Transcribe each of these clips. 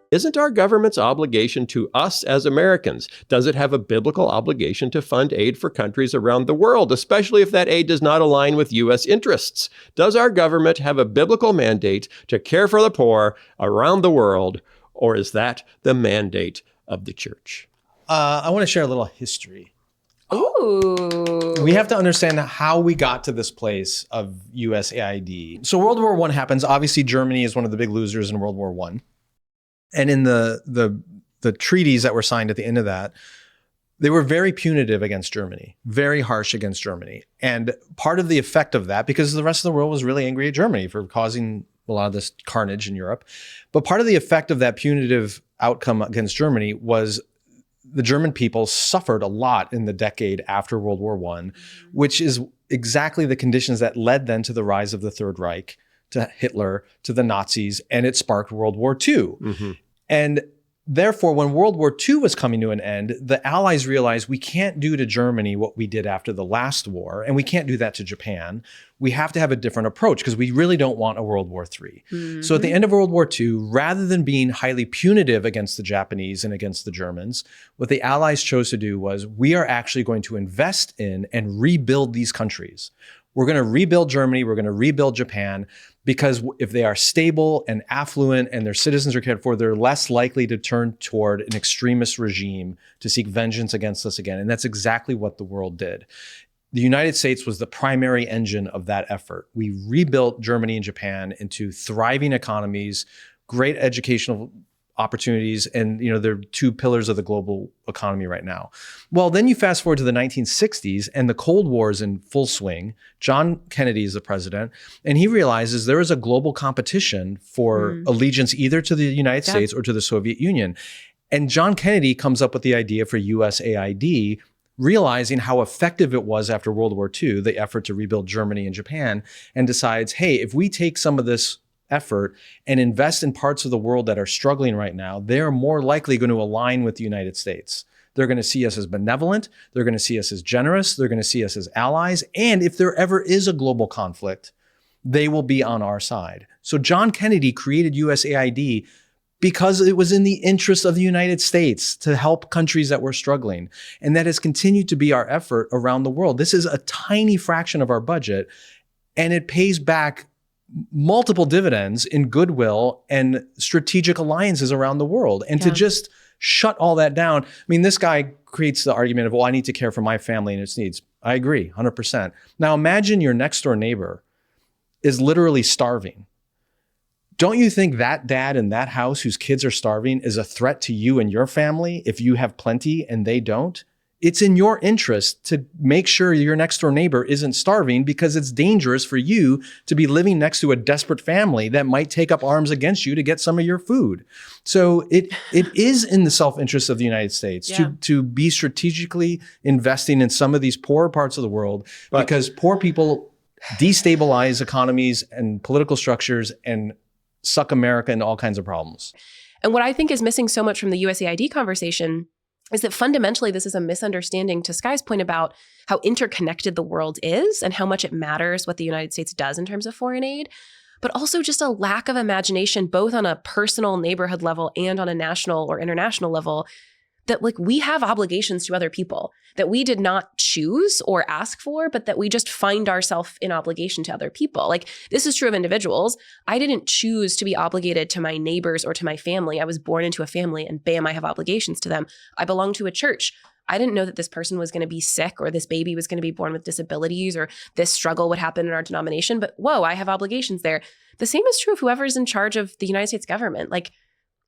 Isn't our government's obligation to us as Americans? Does it have a biblical obligation to fund aid for countries around the world, especially if that aid does not align with U.S. interests? Does our government have a biblical mandate to care for the poor around the world, or is that the mandate of the church? I want to share a little history. Ooh. We have to understand how we got to this place of USAID. So World War I happens. Obviously, Germany is one of the big losers in World War I. And in the treaties that were signed at the end of that, they were very punitive against Germany, very harsh against Germany. And part of the effect of that, because the rest of the world was really angry at Germany for causing a lot of this carnage in Europe, but part of the effect of that punitive outcome against Germany was the German people suffered a lot in the decade after World War I, which is exactly the conditions that led then to the rise of the Third Reich, to Hitler, to the Nazis, and it sparked World War II. Mm-hmm. And therefore, when World War II was coming to an end, the Allies realized we can't do to Germany what we did after the last war, and we can't do that to Japan. We have to have a different approach because we really don't want a World War III. Mm-hmm. So at the end of World War II, rather than being highly punitive against the Japanese and against the Germans, what the Allies chose to do was we are actually going to invest in and rebuild these countries. We're going to rebuild Germany. We're going to rebuild Japan, because if they are stable and affluent and their citizens are cared for, they're less likely to turn toward an extremist regime to seek vengeance against us again. And that's exactly what the world did. The United States was the primary engine of that effort. We rebuilt Germany and Japan into thriving economies, great educational opportunities, and they're two pillars of the global economy right now. Well, then you fast forward to the 1960s and the Cold War is in full swing. John Kennedy is the president, and he realizes there is a global competition for allegiance either to the United States or to the Soviet Union. And John Kennedy comes up with the idea for USAID, realizing how effective it was after World War II, the effort to rebuild Germany and Japan, and decides, hey, if we take some of this effort and invest in parts of the world that are struggling right now, they're more likely going to align with the United States. They're going to see us as benevolent. They're going to see us as generous. They're going to see us as allies. And if there ever is a global conflict, they will be on our side. So John Kennedy created USAID because it was in the interest of the United States to help countries that were struggling. And that has continued to be our effort around the world. This is a tiny fraction of our budget, and it pays back multiple dividends in goodwill and strategic alliances around the world. And to just shut all that down. I mean, this guy creates the argument of, well, I need to care for my family and its needs. I agree, 100%. Now imagine your next door neighbor is literally starving. Don't you think that dad in that house whose kids are starving is a threat to you and your family if you have plenty and they don't? It's in your interest to make sure your next door neighbor isn't starving, because it's dangerous for you to be living next to a desperate family that might take up arms against you to get some of your food. So it is in the self-interest of the United States to be strategically investing in some of these poorer parts of the world, because poor people destabilize economies and political structures and suck America into all kinds of problems. And what I think is missing so much from the USAID conversation is that fundamentally this is a misunderstanding, to Skye's point about how interconnected the world is and how much it matters what the United States does in terms of foreign aid, but also just a lack of imagination, both on a personal neighborhood level and on a national or international level, that we have obligations to other people that we did not choose or ask for, but that we just find ourselves in obligation to other people. This is true of individuals. I didn't choose to be obligated to my neighbors or to my family. I was born into a family and bam, I have obligations to them. I belong to a church. I didn't know that this person was going to be sick or this baby was going to be born with disabilities or this struggle would happen in our denomination, but whoa, I have obligations there. The same is true of whoever's in charge of the United States government.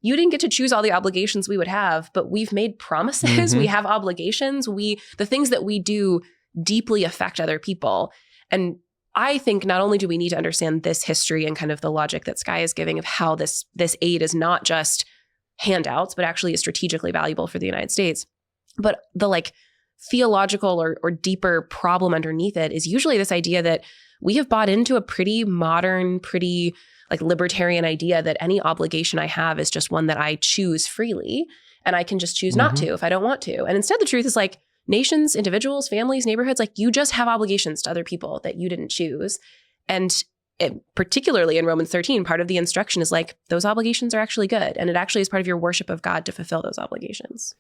You didn't get to choose all the obligations we would have, but we've made promises. We have obligations. The things that we do deeply affect other people. And I think not only do we need to understand this history and kind of the logic that Skye is giving of how this aid is not just handouts, but actually is strategically valuable for the United States, but the theological or deeper problem underneath it is usually this idea that we have bought into a pretty modern, pretty libertarian idea that any obligation I have is just one that I choose freely, and I can just choose not to if I don't want to. And instead the truth is nations, individuals, families, neighborhoods, you just have obligations to other people that you didn't choose. And particularly in Romans 13, part of the instruction is like, those obligations are actually good. And it actually is part of your worship of God to fulfill those obligations.